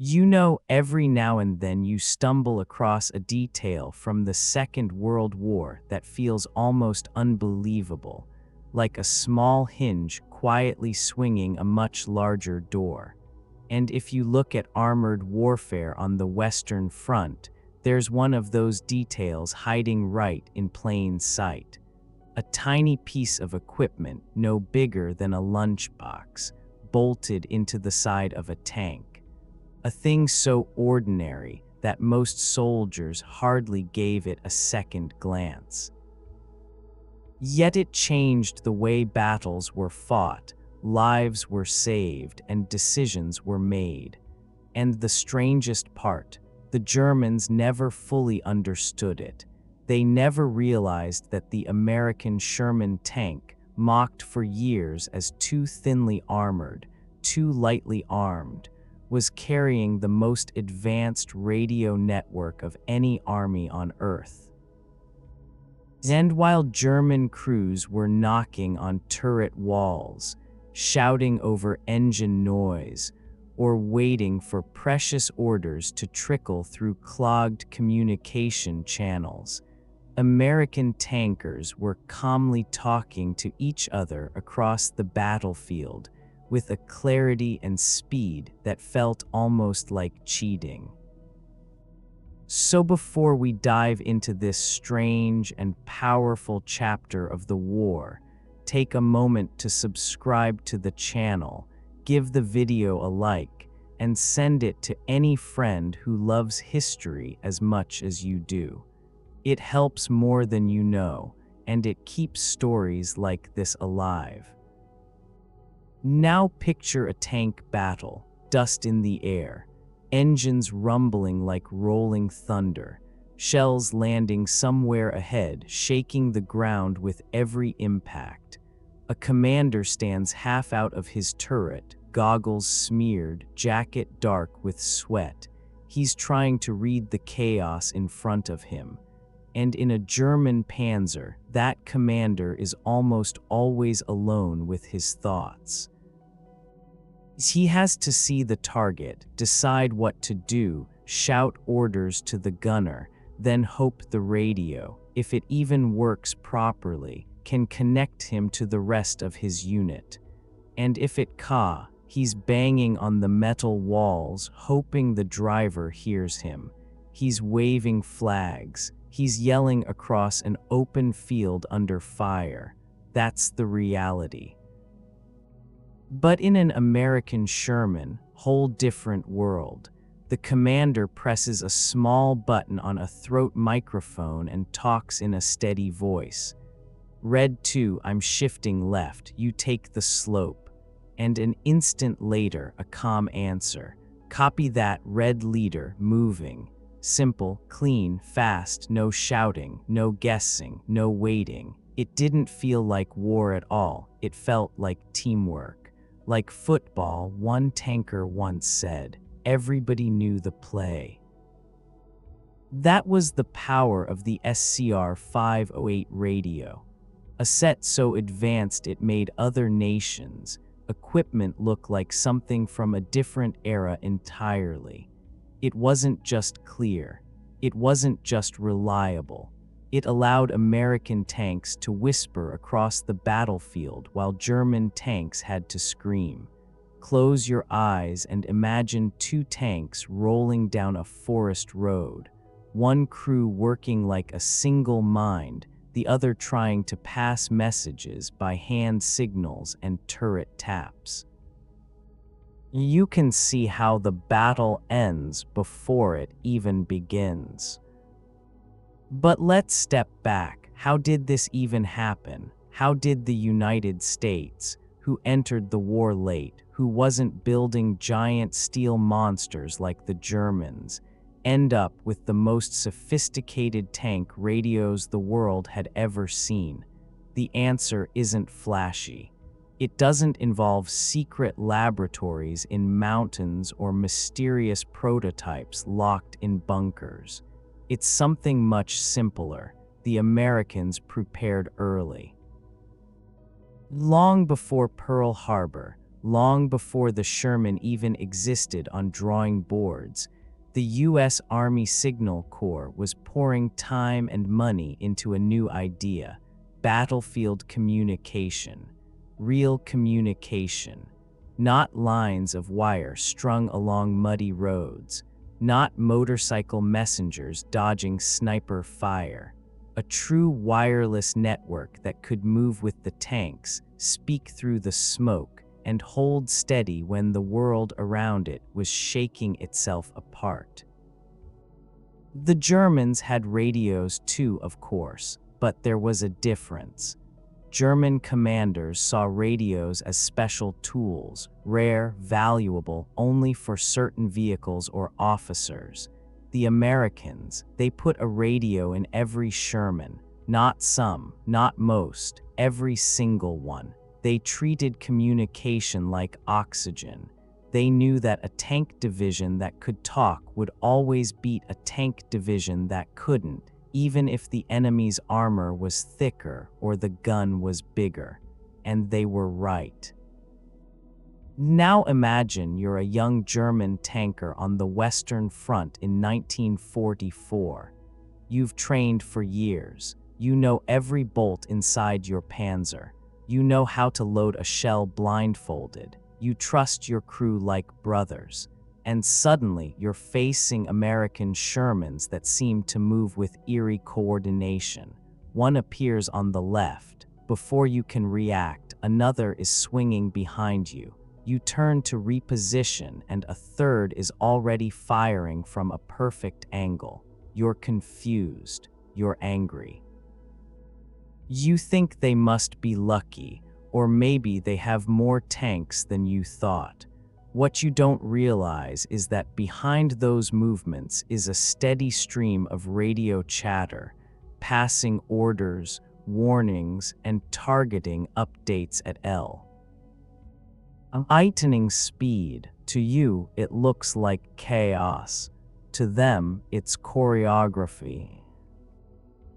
You know, every now and then you stumble across a detail from the Second World War that feels almost unbelievable, like a small hinge quietly swinging a much larger door. And if you look at armored warfare on the Western Front, there's one of those details hiding right in plain sight. A tiny piece of equipment no bigger than a lunchbox, bolted into the side of a tank. A thing so ordinary that most soldiers hardly gave it a second glance. Yet it changed the way battles were fought, lives were saved, and decisions were made. And the strangest part, the Germans never fully understood it. They never realized that the American Sherman tank, mocked for years as too thinly armored, too lightly armed, was carrying the most advanced radio network of any army on Earth. And while German crews were knocking on turret walls, shouting over engine noise, or waiting for precious orders to trickle through clogged communication channels, American tankers were calmly talking to each other across the battlefield with a clarity and speed that felt almost like cheating. So before we dive into this strange and powerful chapter of the war, take a moment to subscribe to the channel, give the video a like, and send it to any friend who loves history as much as you do. It helps more than you know, and it keeps stories like this alive. Now picture a tank battle, dust in the air, engines rumbling like rolling thunder, shells landing somewhere ahead, shaking the ground with every impact. A commander stands half out of his turret, goggles smeared, jacket dark with sweat. He's trying to read the chaos in front of him. And in a German panzer, that commander is almost always alone with his thoughts. He has to see the target, decide what to do, shout orders to the gunner, then hope the radio, if it even works properly, can connect him to the rest of his unit. And if it can't, he's banging on the metal walls, hoping the driver hears him. He's waving flags. He's yelling across an open field under fire. That's the reality. But in an American Sherman, whole different world. The commander presses a small button on a throat microphone and talks in a steady voice. Red 2, I'm shifting left, you take the slope. And an instant later, a calm answer. Copy that, red leader, moving. Simple, clean, fast, no shouting, no guessing, no waiting. It didn't feel like war at all, it felt like teamwork. Like football, one tanker once said, everybody knew the play. That was the power of the SCR 508 radio. A set so advanced it made other nations' equipment look like something from a different era entirely. It wasn't just clear. It wasn't just reliable. It allowed American tanks to whisper across the battlefield while German tanks had to scream. Close your eyes and imagine two tanks rolling down a forest road, one crew working like a single mind, the other trying to pass messages by hand signals and turret taps. You can see how the battle ends before it even begins. But let's step back. How did this even happen? How did the United States, who entered the war late, who wasn't building giant steel monsters like the Germans, end up with the most sophisticated tank radios the world had ever seen? The answer isn't flashy. It doesn't involve secret laboratories in mountains or mysterious prototypes locked in bunkers. It's something much simpler. The Americans prepared early. Long before Pearl Harbor, Long before the Sherman even existed on drawing boards, the U.S. Army Signal Corps was pouring time and money into a new idea: battlefield communication. Real communication. Not lines of wire strung along muddy roads. Not motorcycle messengers dodging sniper fire. A true wireless network that could move with the tanks, speak through the smoke, and hold steady when the world around it was shaking itself apart. The Germans had radios too, of course, but there was a difference. German commanders saw radios as special tools, rare, valuable only for certain vehicles or officers. The Americans, they put a radio in every Sherman, not some, not most, every single one. They treated communication like oxygen. They knew that a tank division that could talk would always beat a tank division that couldn't, even if the enemy's armor was thicker or the gun was bigger. And they were right. Now imagine you're a young German tanker on the Western Front in 1944. You've trained for years. You know every bolt inside your Panzer. You know how to load a shell blindfolded. You trust your crew like brothers. And suddenly you're facing American Shermans that seem to move with eerie coordination. One appears on the left. Before you can react, another is swinging behind you. You turn to reposition, and a third is already firing from a perfect angle. You're confused. You're angry. You think they must be lucky, or maybe they have more tanks than you thought. What you don't realize is that behind those movements is a steady stream of radio chatter, passing orders, warnings, and targeting updates at lightning speed. To you, it looks like chaos. To them, it's choreography.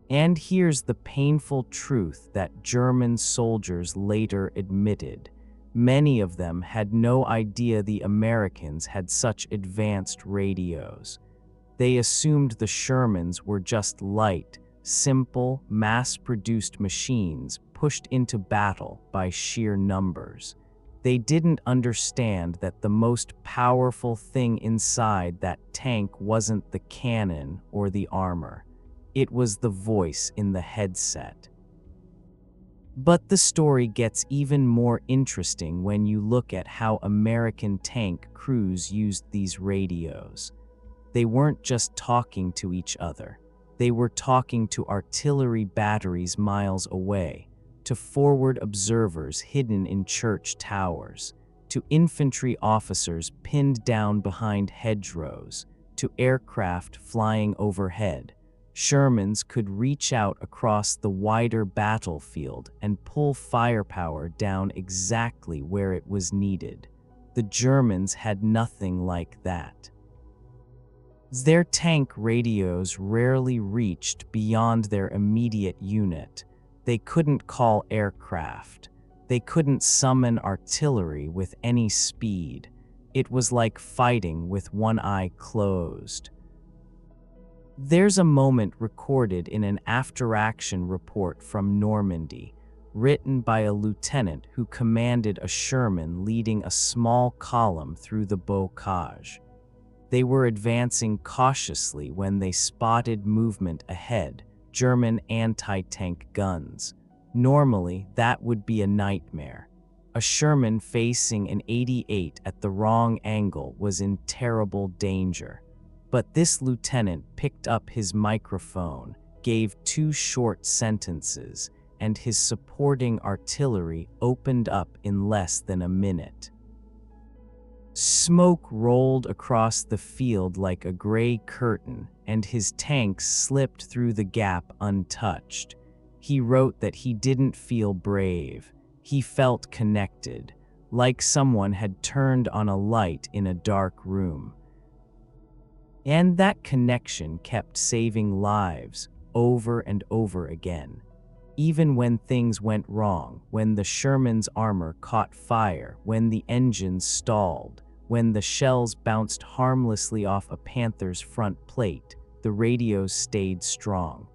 And here's the painful truth that German soldiers later admitted. Many of them had no idea the Americans had such advanced radios. They assumed the Shermans were just light, simple, mass-produced machines pushed into battle by sheer numbers. They didn't understand that the most powerful thing inside that tank wasn't the cannon or the armor. It was the voice in the headset. But the story gets even more interesting when you look at how American tank crews used these radios. They weren't just talking to each other. They were talking to artillery batteries miles away, to forward observers hidden in church towers, to infantry officers pinned down behind hedgerows, to aircraft flying overhead. Shermans could reach out across the wider battlefield and pull firepower down exactly where it was needed. The Germans had nothing like that. Their tank radios rarely reached beyond their immediate unit. They couldn't call aircraft. They couldn't summon artillery with any speed. It was like fighting with one eye closed. There's a moment recorded in an after-action report from Normandy, written by a lieutenant who commanded a Sherman leading a small column through the bocage. They were advancing cautiously when they spotted movement ahead, German anti-tank guns. Normally, that would be a nightmare. A Sherman facing an 88 at the wrong angle was in terrible danger. But this lieutenant picked up his microphone, gave 2 short sentences, and his supporting artillery opened up in less than a minute. Smoke rolled across the field like a gray curtain, and his tanks slipped through the gap untouched. He wrote that he didn't feel brave. He felt connected, like someone had turned on a light in a dark room. And that connection kept saving lives over and over again. Even when things went wrong, when the Sherman's armor caught fire, when the engines stalled, when the shells bounced harmlessly off a Panther's front plate, the radios stayed strong.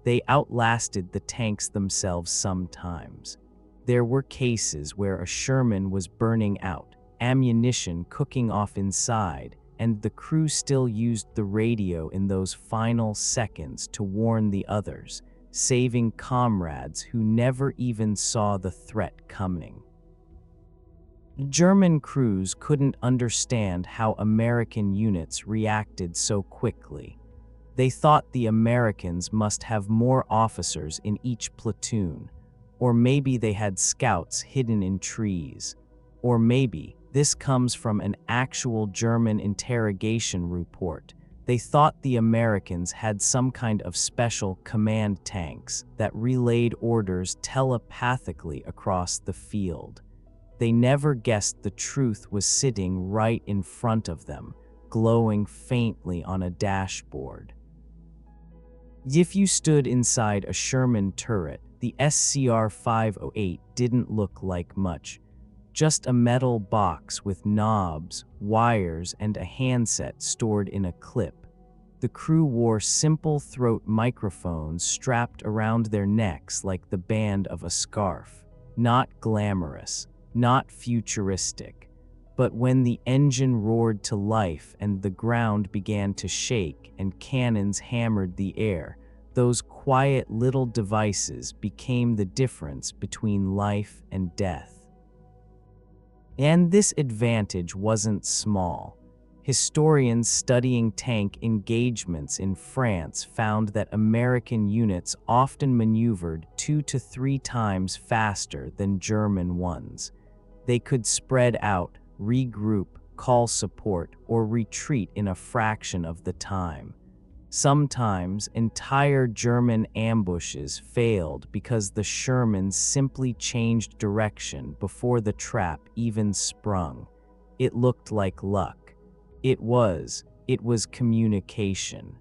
They outlasted the tanks themselves sometimes. There were cases where a Sherman was burning out, ammunition cooking off inside, and the crew still used the radio in those final seconds to warn the others, saving comrades who never even saw the threat coming. German crews couldn't understand how American units reacted so quickly. They thought the Americans must have more officers in each platoon, or maybe they had scouts hidden in trees, or maybe this comes from an actual German interrogation report. They thought the Americans had some kind of special command tanks that relayed orders telepathically across the field. They never guessed the truth was sitting right in front of them, glowing faintly on a dashboard. If you stood inside a Sherman turret, the SCR 508 didn't look like much. Just a metal box with knobs, wires, and a handset stored in a clip. The crew wore simple throat microphones strapped around their necks like the band of a scarf. Not glamorous, not futuristic. But when the engine roared to life and the ground began to shake and cannons hammered the air, those quiet little devices became the difference between life and death. And this advantage wasn't small. Historians studying tank engagements in France found that American units often maneuvered 2 to 3 times faster than German ones. They could spread out, regroup, call support, or retreat in a fraction of the time. Sometimes entire German ambushes failed because the Shermans simply changed direction before the trap even sprung. It looked like luck. It was communication.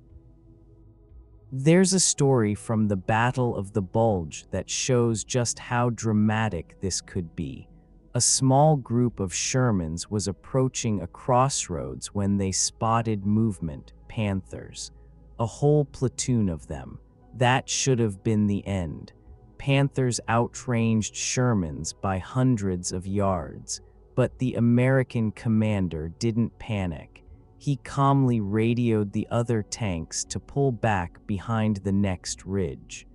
There's a story from the Battle of the Bulge that shows just how dramatic this could be. A small group of Shermans was approaching a crossroads when they spotted movement, Panthers. A whole platoon of them. That should have been the end. Panthers outranged Shermans by hundreds of yards, but the American commander didn't panic. He calmly radioed the other tanks to pull back behind the next ridge.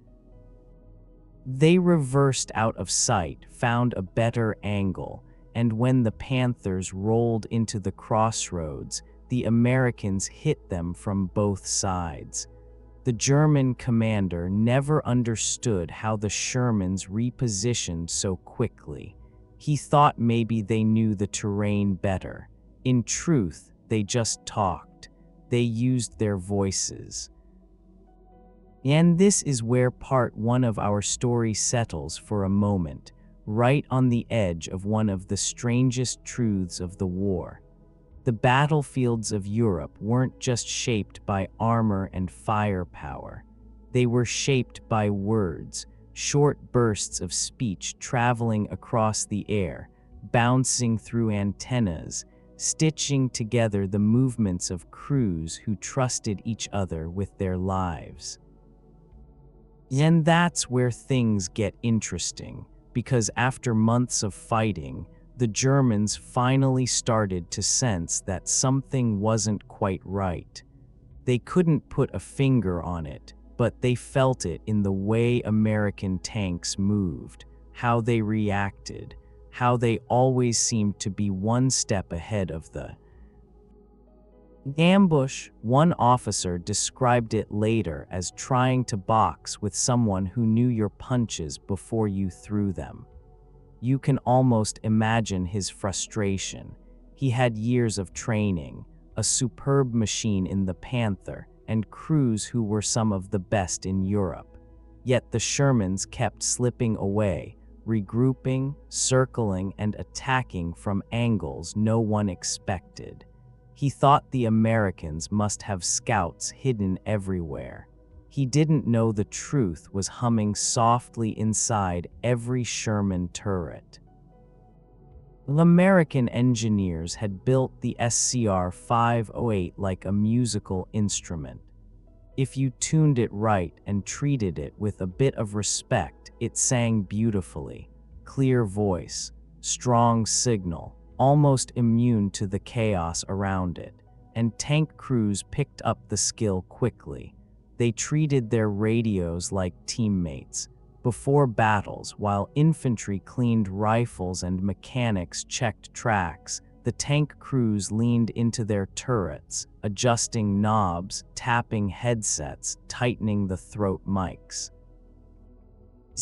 They reversed out of sight, found a better angle, and when the Panthers rolled into the crossroads, the Americans hit them from both sides. The German commander never understood how the Shermans repositioned so quickly. He thought maybe they knew the terrain better. In truth, they just talked. They used their voices. And this is where part 1 of our story settles for a moment, right on the edge of one of the strangest truths of the war. The battlefields of Europe weren't just shaped by armor and firepower. They were shaped by words, short bursts of speech traveling across the air, bouncing through antennas, stitching together the movements of crews who trusted each other with their lives. And that's where things get interesting, because after months of fighting, the Germans finally started to sense that something wasn't quite right. They couldn't put a finger on it, but they felt it in the way American tanks moved, how they reacted, how they always seemed to be one step ahead of the ambush. One officer described it later as trying to box with someone who knew your punches before you threw them. You can almost imagine his frustration. He had years of training, a superb machine in the Panther, and crews who were some of the best in Europe. Yet the Shermans kept slipping away, regrouping, circling, and attacking from angles no one expected. He thought the Americans must have scouts hidden everywhere. He didn't know the truth was humming softly inside every Sherman turret. American engineers had built the SCR-508 like a musical instrument. If you tuned it right and treated it with a bit of respect, it sang beautifully. Clear voice, strong signal, almost immune to the chaos around it. And tank crews picked up the skill quickly. They treated their radios like teammates. Before battles, while infantry cleaned rifles and mechanics checked tracks, the tank crews leaned into their turrets, adjusting knobs, tapping headsets, tightening the throat mics.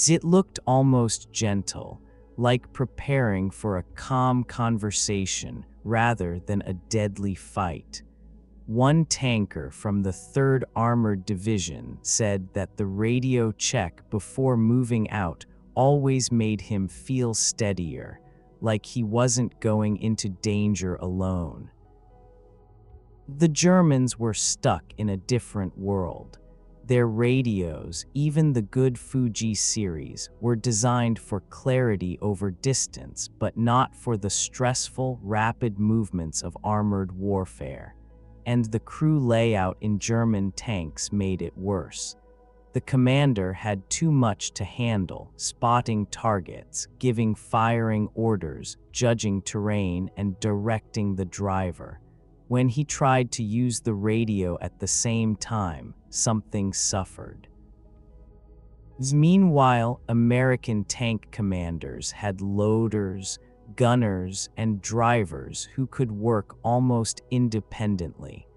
It looked almost gentle, like preparing for a calm conversation rather than a deadly fight. One tanker from the 3rd Armored Division said that the radio check before moving out always made him feel steadier, like he wasn't going into danger alone. The Germans were stuck in a different world. Their radios, even the good Fuji series, were designed for clarity over distance, but not for the stressful, rapid movements of armored warfare. And the crew layout in German tanks made it worse. The commander had too much to handle, spotting targets, giving firing orders, judging terrain, and directing the driver. When he tried to use the radio at the same time, something suffered. Meanwhile, American tank commanders had loaders, gunners, and drivers who could work almost independently,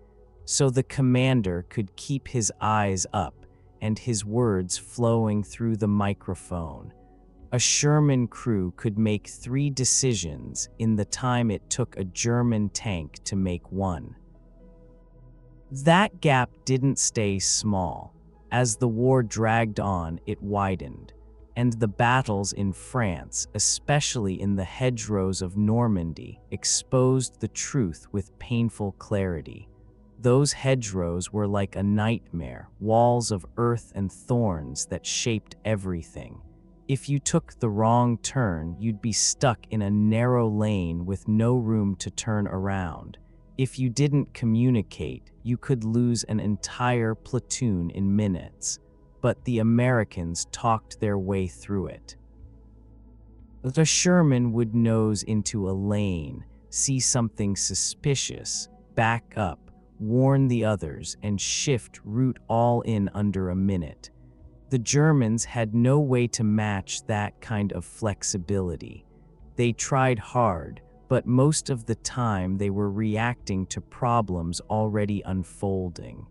so the commander could keep his eyes up and his words flowing through the microphone. A Sherman crew could make 3 decisions in the time it took a German tank to make one. That gap didn't stay small. As the war dragged on, it widened. And the battles in France, especially in the hedgerows of Normandy, exposed the truth with painful clarity. Those hedgerows were like a nightmare, walls of earth and thorns that shaped everything. If you took the wrong turn, you'd be stuck in a narrow lane with no room to turn around. If you didn't communicate, you could lose an entire platoon in minutes. But the Americans talked their way through it. The Sherman would nose into a lane, see something suspicious, back up, warn the others, and shift route all in under a minute. The Germans had no way to match that kind of flexibility. They tried hard, but most of the time they were reacting to problems already unfolding.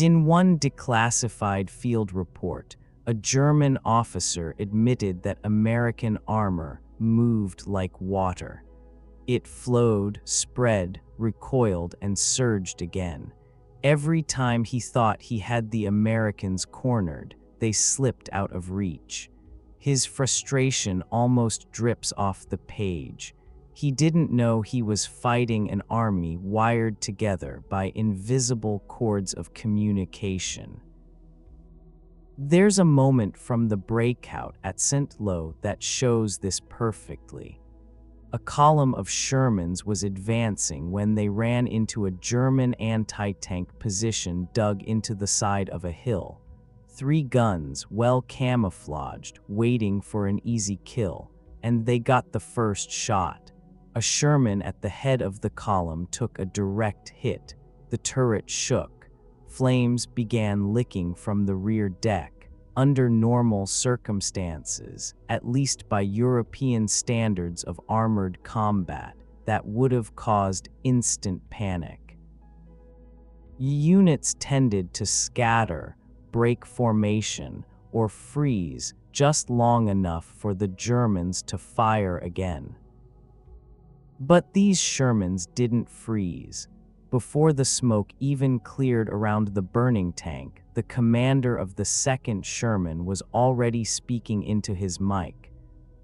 In one declassified field report, a German officer admitted that American armor moved like water. It flowed, spread, recoiled, and surged again. Every time he thought he had the Americans cornered, they slipped out of reach. His frustration almost drips off the page. He didn't know he was fighting an army wired together by invisible cords of communication. There's a moment from the breakout at Saint-Lô that shows this perfectly. A column of Shermans was advancing when they ran into a German anti-tank position dug into the side of a hill. 3 guns, well camouflaged, waiting for an easy kill, and they got the first shot. A Sherman at the head of the column took a direct hit. The turret shook. Flames began licking from the rear deck. Under normal circumstances, at least by European standards of armored combat, that would have caused instant panic. Units tended to scatter, break formation, or freeze just long enough for the Germans to fire again. But these Shermans didn't freeze. Before the smoke even cleared around the burning tank, the commander of the 2nd Sherman was already speaking into his mic.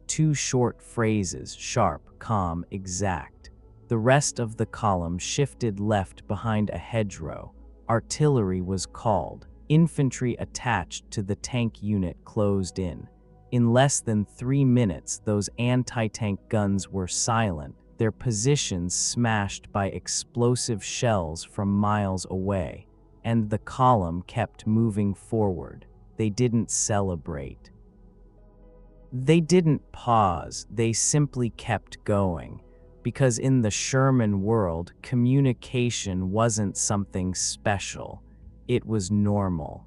2 short phrases, sharp, calm, exact. The rest of the column shifted left behind a hedgerow. Artillery was called. Infantry attached to the tank unit closed in. In less than 3 minutes, those anti-tank guns were silent, their positions smashed by explosive shells from miles away, and the column kept moving forward. They didn't celebrate. They didn't pause, they simply kept going, because in the Sherman world, communication wasn't something special. It was normal.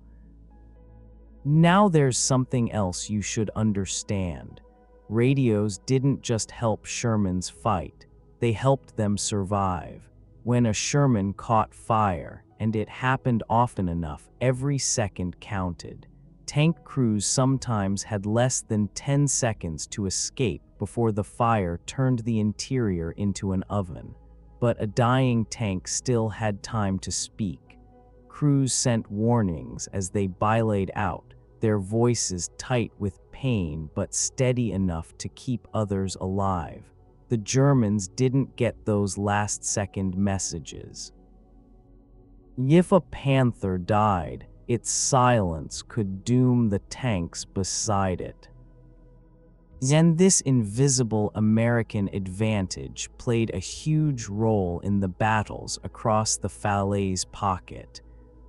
Now there's something else you should understand. Radios didn't just help Shermans fight, they helped them survive. When a Sherman caught fire, and it happened often enough, every second counted. Tank crews sometimes had less than 10 seconds to escape before the fire turned the interior into an oven. But a dying tank still had time to speak. Crews sent warnings as they bilayed out, their voices tight with pain but steady enough to keep others alive. The Germans didn't get those last-second messages. If a Panther died, its silence could doom the tanks beside it. And this invisible American advantage played a huge role in the battles across the Falaise pocket.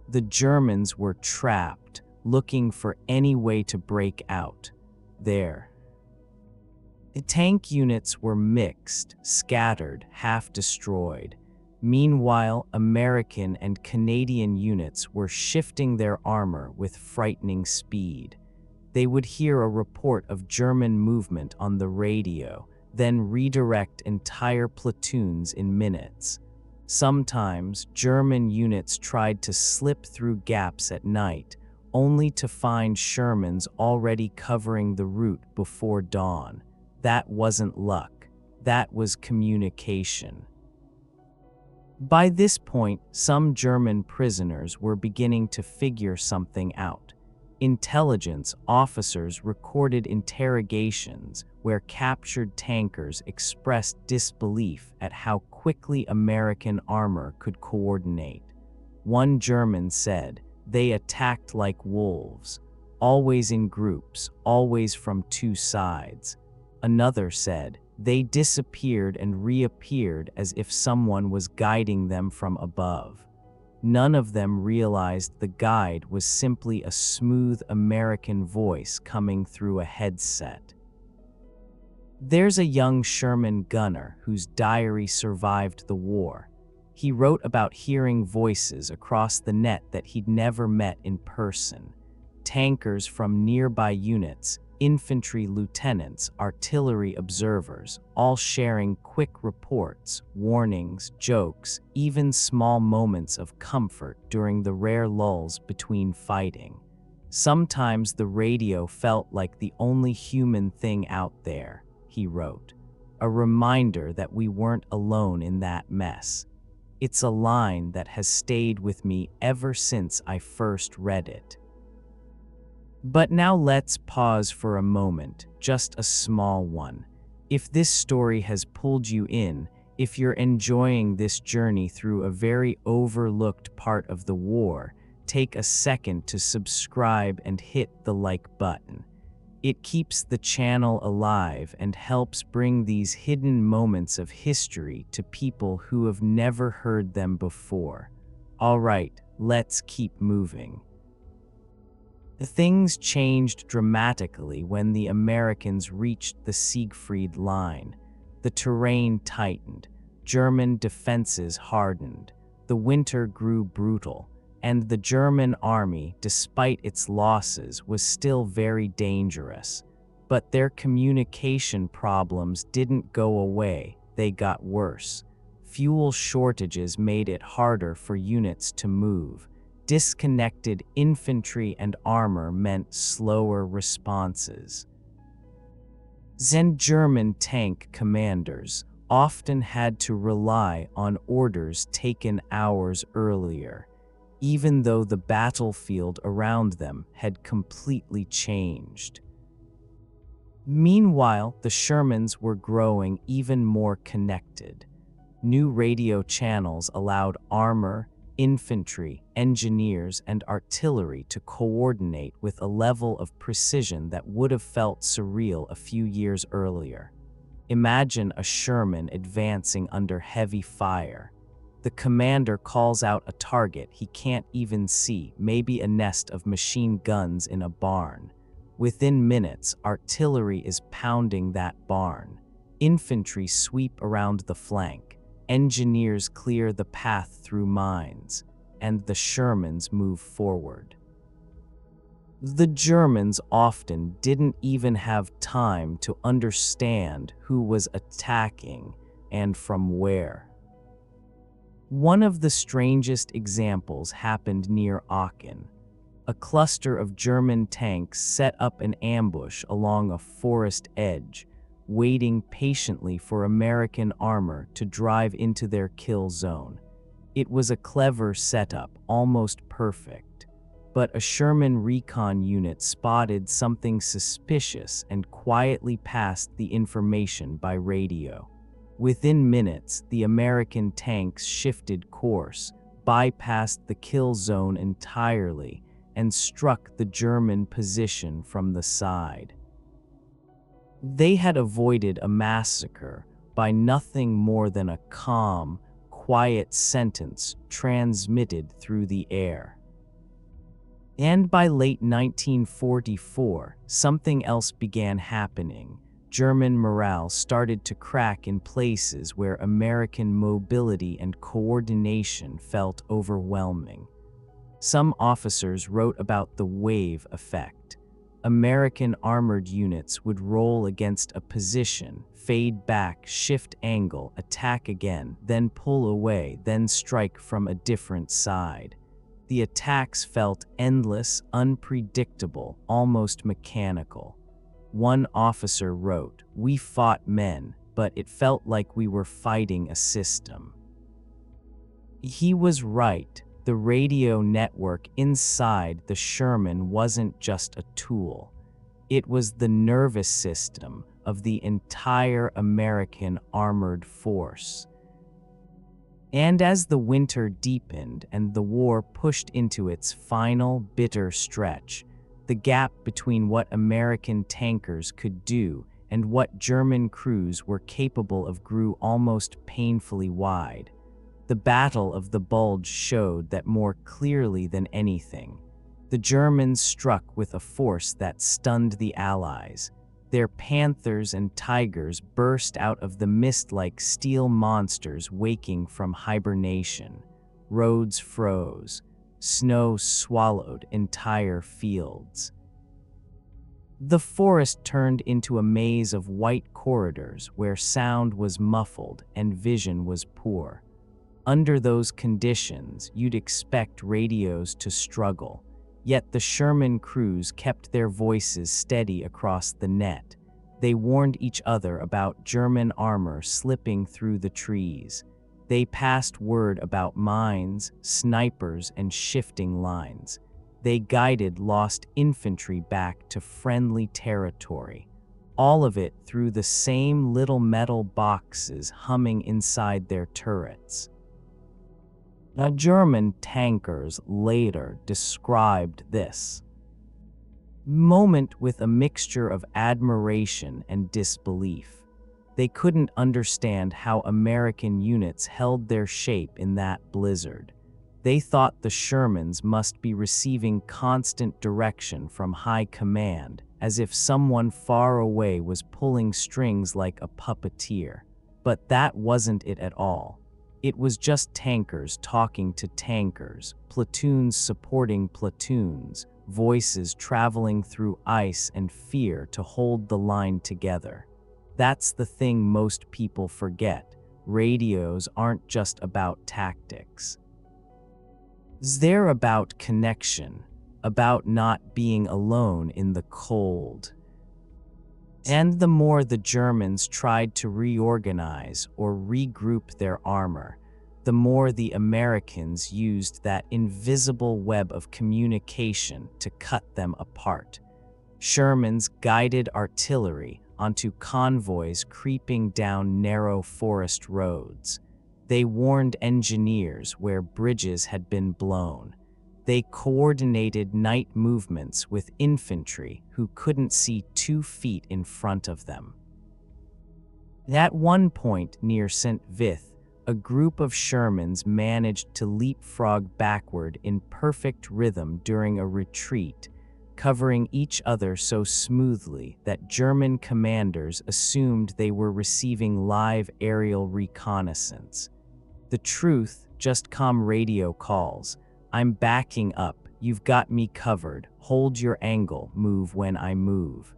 The Germans were trapped, looking for any way to break out. There. The tank units were mixed, scattered, half destroyed. Meanwhile, American and Canadian units were shifting their armor with frightening speed. They would hear a report of German movement on the radio, then redirect entire platoons in minutes. Sometimes, German units tried to slip through gaps at night, only to find Shermans already covering the route before dawn. That wasn't luck. That was communication. By this point, some German prisoners were beginning to figure something out. Intelligence officers recorded interrogations where captured tankers expressed disbelief at how quickly American armor could coordinate. One German said, "They attacked like wolves, always in groups, always from two sides." Another said, "They disappeared and reappeared as if someone was guiding them from above." None of them realized the guide was simply a smooth American voice coming through a headset. There's a young Sherman gunner whose diary survived the war. He wrote about hearing voices across the net that he'd never met in person. Tankers from nearby units, infantry lieutenants, artillery observers, all sharing quick reports, warnings, jokes, even small moments of comfort during the rare lulls between fighting. Sometimes the radio felt like the only human thing out there, he wrote. A reminder that we weren't alone in that mess. It's a line that has stayed with me ever since I first read it. But now let's pause for a moment, just a small one. If this story has pulled you in, if you're enjoying this journey through a very overlooked part of the war, take a second to subscribe and hit the like button. It keeps the channel alive and helps bring these hidden moments of history to people who have never heard them before. All right, let's keep moving. Things changed dramatically when the Americans reached the Siegfried Line. The terrain tightened, German defenses hardened, the winter grew brutal, and the German army, despite its losses, was still very dangerous. But their communication problems didn't go away, they got worse. Fuel shortages made it harder for units to move. Disconnected infantry and armor meant slower responses. German tank commanders often had to rely on orders taken hours earlier, even though the battlefield around them had completely changed. Meanwhile, the Shermans were growing even more connected. New radio channels allowed armor, infantry, engineers, and artillery to coordinate with a level of precision that would have felt surreal a few years earlier. Imagine a Sherman advancing under heavy fire. The commander calls out a target he can't even see, maybe a nest of machine guns in a barn. Within minutes, artillery is pounding that barn. Infantry sweep around the flank. Engineers clear the path through mines, and the Shermans move forward. The Germans often didn't even have time to understand who was attacking and from where. One of the strangest examples happened near Aachen. A cluster of German tanks set up an ambush along a forest edge, waiting patiently for American armor to drive into their kill zone. It was a clever setup, almost perfect. But a Sherman recon unit spotted something suspicious and quietly passed the information by radio. Within minutes, the American tanks shifted course, bypassed the kill zone entirely, and struck the German position from the side. They had avoided a massacre by nothing more than a calm, quiet sentence transmitted through the air. And by late 1944, something else began happening. German morale started to crack in places where American mobility and coordination felt overwhelming. Some officers wrote about the wave effect. American armored units would roll against a position, fade back, shift angle, attack again, then pull away, then strike from a different side. The attacks felt endless, unpredictable, almost mechanical. One officer wrote, "We fought men, but it felt like we were fighting a system." He was right. The radio network inside the Sherman wasn't just a tool. It was the nervous system of the entire American armored force. And as the winter deepened and the war pushed into its final, bitter stretch, the gap between what American tankers could do and what German crews were capable of grew almost painfully wide. The Battle of the Bulge showed that more clearly than anything. The Germans struck with a force that stunned the Allies. Their panthers and tigers burst out of the mist like steel monsters waking from hibernation. Roads froze. Snow swallowed entire fields. The forest turned into a maze of white corridors where sound was muffled and vision was poor. Under those conditions, you'd expect radios to struggle. Yet the Sherman crews kept their voices steady across the net. They warned each other about German armor slipping through the trees. They passed word about mines, snipers, and shifting lines. They guided lost infantry back to friendly territory. All of it through the same little metal boxes humming inside their turrets. Now, German tankers later described this moment with a mixture of admiration and disbelief. They couldn't understand how American units held their shape in that blizzard. They thought the Shermans must be receiving constant direction from high command, as if someone far away was pulling strings like a puppeteer. But that wasn't it at all. It was just tankers talking to tankers, platoons supporting platoons, voices traveling through ice and fear to hold the line together. That's the thing most people forget. Radios aren't just about tactics. They're about connection, about not being alone in the cold. And the more the Germans tried to reorganize or regroup their armor, the more the Americans used that invisible web of communication to cut them apart. Shermans guided artillery onto convoys creeping down narrow forest roads. They warned engineers where bridges had been blown. They coordinated night movements with infantry who couldn't see 2 feet in front of them. At one point near St. Vith, a group of Shermans managed to leapfrog backward in perfect rhythm during a retreat, covering each other so smoothly that German commanders assumed they were receiving live aerial reconnaissance. The truth, just comm radio calls. I'm backing up, you've got me covered, hold your angle, move when I move.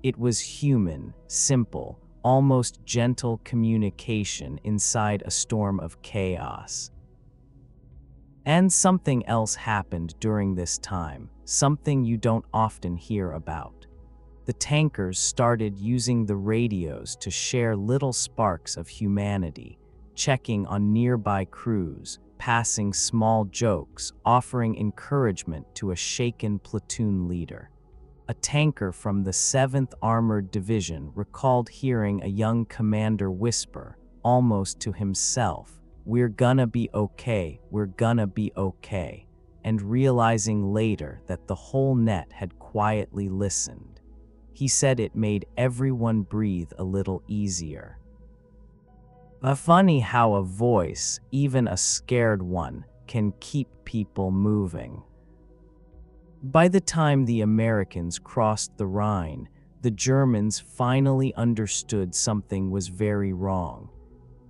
It was human, simple, almost gentle communication inside a storm of chaos. And something else happened during this time, something you don't often hear about. The tankers started using the radios to share little sparks of humanity, checking on nearby crews, passing small jokes, offering encouragement to a shaken platoon leader. A tanker from the 7th Armored Division recalled hearing a young commander whisper, almost to himself, "We're gonna be okay, we're gonna be okay," and realizing later that the whole net had quietly listened. He said it made everyone breathe a little easier. Funny how a voice, even a scared one, can keep people moving. By the time the Americans crossed the Rhine, the Germans finally understood something was very wrong.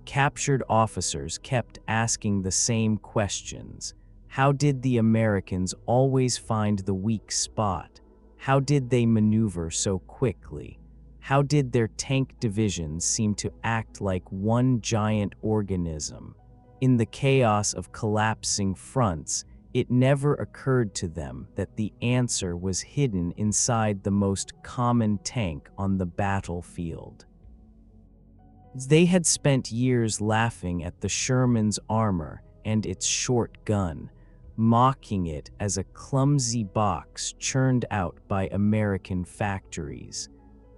Captured officers kept asking the same questions. How did the Americans always find the weak spot? How did they maneuver so quickly? How did their tank divisions seem to act like one giant organism? In the chaos of collapsing fronts, it never occurred to them that the answer was hidden inside the most common tank on the battlefield. They had spent years laughing at the Sherman's armor and its short gun, mocking it as a clumsy box churned out by American factories.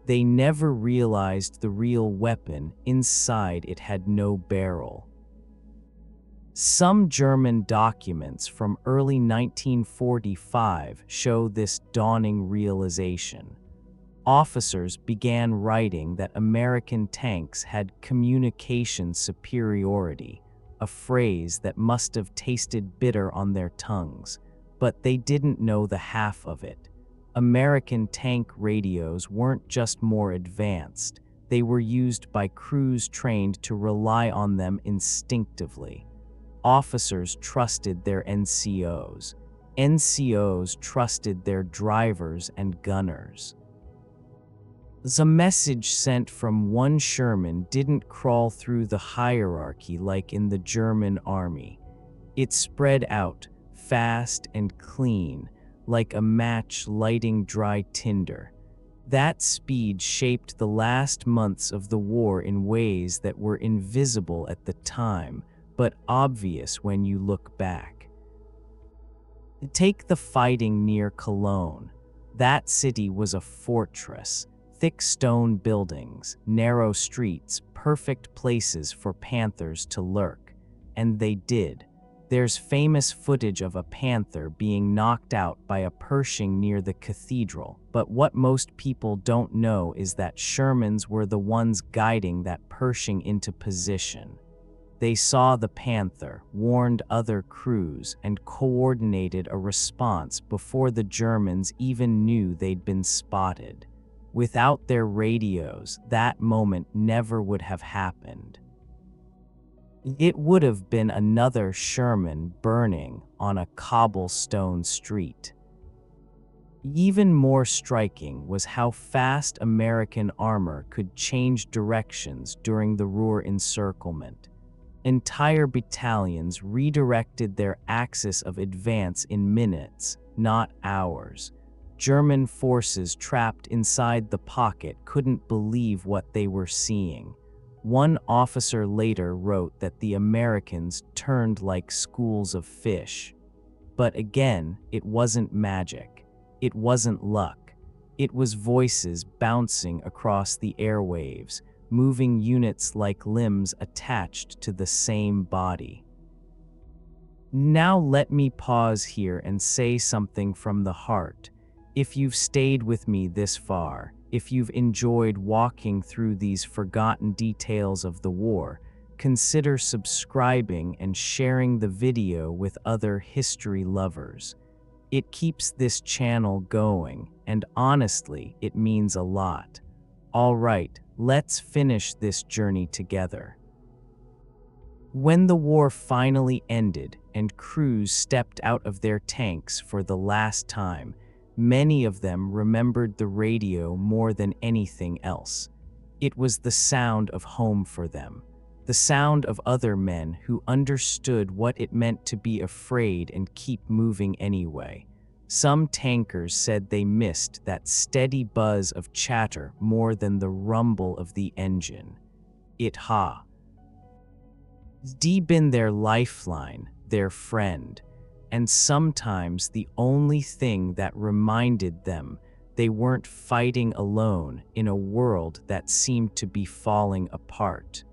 They never realized the real weapon inside it had no barrel. Some German documents from early 1945 show this dawning realization. Officers began writing that American tanks had communication superiority, a phrase that must have tasted bitter on their tongues, but they didn't know the half of it. American tank radios weren't just more advanced, they were used by crews trained to rely on them instinctively. Officers trusted their NCOs. NCOs trusted their drivers and gunners. The message sent from one Sherman didn't crawl through the hierarchy like in the German army. It spread out, fast and clean, like a match lighting dry tinder. That speed shaped the last months of the war in ways that were invisible at the time, but obvious when you look back. Take the fighting near Cologne. That city was a fortress. Thick stone buildings, narrow streets, perfect places for panthers to lurk. And they did. There's famous footage of a panther being knocked out by a Pershing near the cathedral, but what most people don't know is that Shermans were the ones guiding that Pershing into position. They saw the panther, warned other crews, and coordinated a response before the Germans even knew they'd been spotted. Without their radios, that moment never would have happened. It would have been another Sherman burning on a cobblestone street. Even more striking was how fast American armor could change directions during the Ruhr encirclement. Entire battalions redirected their axis of advance in minutes, not hours. German forces trapped inside the pocket couldn't believe what they were seeing. One officer later wrote that the Americans turned like schools of fish. But again, it wasn't magic. It wasn't luck. It was voices bouncing across the airwaves, moving units like limbs attached to the same body. Now let me pause here and say something from the heart. If you've stayed with me this far, if you've enjoyed walking through these forgotten details of the war, consider subscribing and sharing the video with other history lovers. It keeps this channel going, and honestly, it means a lot. All right, let's finish this journey together. When the war finally ended and crews stepped out of their tanks for the last time, many of them remembered the radio more than anything else. It was the sound of home for them, the sound of other men who understood what it meant to be afraid and keep moving anyway. Some tankers said they missed that steady buzz of chatter more than the rumble of the engine. It had been their lifeline, their friend, and sometimes the only thing that reminded them they weren't fighting alone in a world that seemed to be falling apart.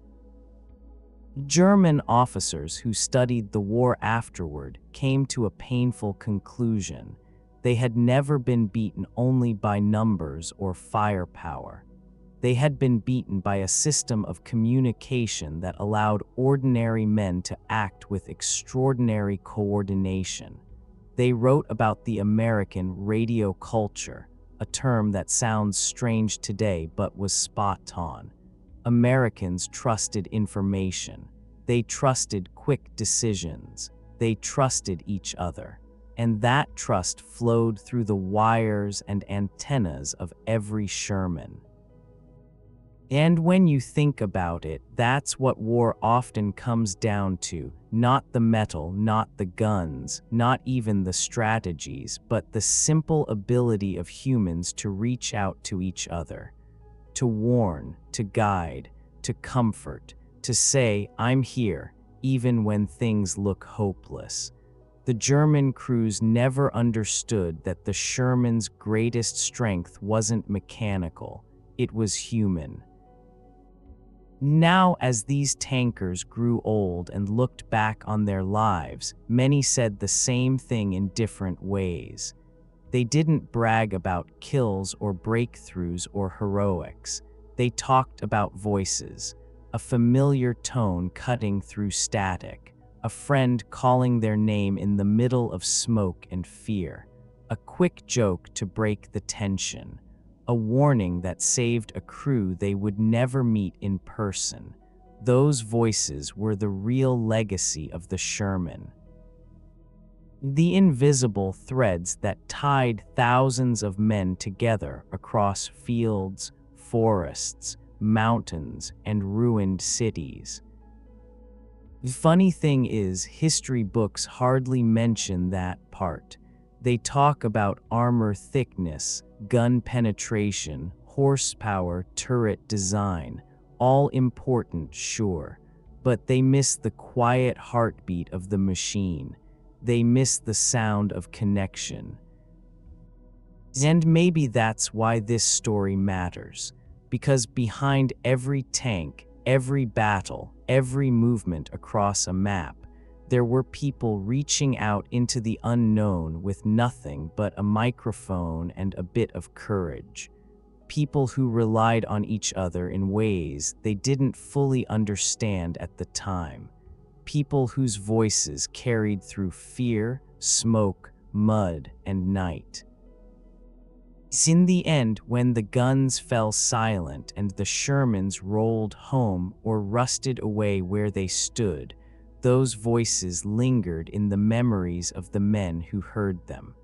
German officers who studied the war afterward came to a painful conclusion. They had never been beaten only by numbers or firepower. They had been beaten by a system of communication that allowed ordinary men to act with extraordinary coordination. They wrote about the American radio culture, a term that sounds strange today but was spot on. Americans trusted information. They trusted quick decisions. They trusted each other. And that trust flowed through the wires and antennas of every Sherman. And when you think about it, that's what war often comes down to, not the metal, not the guns, not even the strategies, but the simple ability of humans to reach out to each other, to warn, to guide, to comfort, to say, "I'm here," even when things look hopeless. The German crews never understood that the Sherman's greatest strength wasn't mechanical, it was human. Now, as these tankers grew old and looked back on their lives, many said the same thing in different ways. They didn't brag about kills or breakthroughs or heroics. They talked about voices, a familiar tone cutting through static, a friend calling their name in the middle of smoke and fear, a quick joke to break the tension, a warning that saved a crew they would never meet in person. Those voices were the real legacy of the Sherman. The invisible threads that tied thousands of men together across fields, forests, mountains, and ruined cities. The funny thing is, history books hardly mention that part. They talk about armor thickness, gun penetration, horsepower, turret design, all important, sure, but they miss the quiet heartbeat of the machine. They miss the sound of connection. And maybe that's why this story matters, because behind every tank, every battle, every movement across a map, there were people reaching out into the unknown with nothing but a microphone and a bit of courage. People who relied on each other in ways they didn't fully understand at the time. People whose voices carried through fear, smoke, mud, and night. In the end, when the guns fell silent and the Shermans rolled home or rusted away where they stood, those voices lingered in the memories of the men who heard them.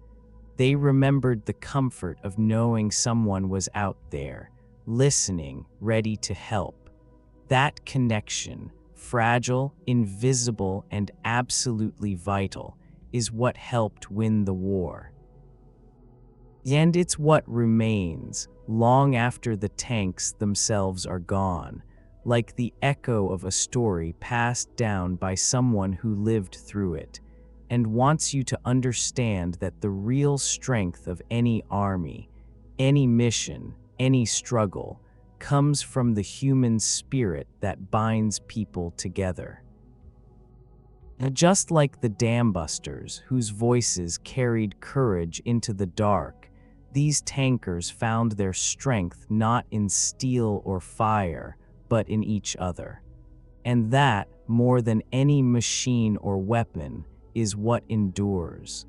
They remembered the comfort of knowing someone was out there, listening, ready to help. That connection, fragile, invisible, and absolutely vital, is what helped win the war. And it's what remains, long after the tanks themselves are gone, like the echo of a story passed down by someone who lived through it, and wants you to understand that the real strength of any army, any mission, any struggle, comes from the human spirit that binds people together. And just like the dam busters, whose voices carried courage into the dark, these tankers found their strength not in steel or fire, but in each other. And that, more than any machine or weapon, is what endures.